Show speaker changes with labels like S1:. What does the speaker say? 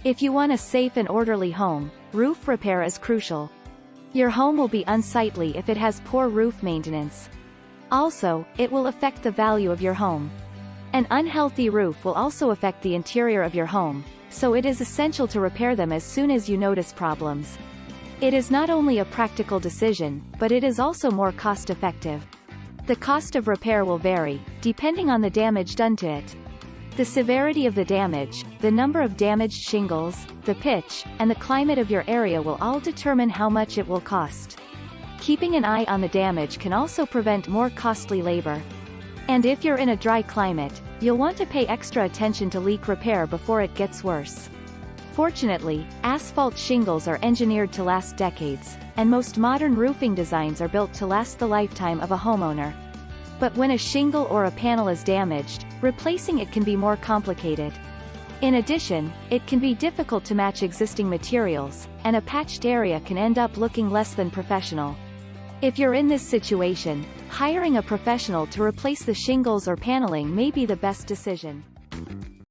S1: If you want a safe and orderly home, roof repair is crucial. Your home will be unsightly if it has poor roof maintenance. Also, it will affect the value of your home. An unhealthy roof will also affect the interior of your home, so it is essential to repair them as soon as you notice problems. It is not only a practical decision, but it is also more cost-effective. The cost of repair will vary, depending on the damage done to it. The severity of the damage, the number of damaged shingles, the pitch, and the climate of your area will all determine how much it will cost. Keeping an eye on the damage can also prevent more costly labor. And if you're in a dry climate, you'll want to pay extra attention to leak repair before it gets worse. Fortunately, asphalt shingles are engineered to last decades, and most modern roofing designs are built to last the lifetime of a homeowner. But when a shingle or a panel is damaged, replacing it can be more complicated. In addition, it can be difficult to match existing materials, and a patched area can end up looking less than professional. If you're in this situation, hiring a professional to replace the shingles or paneling may be the best decision.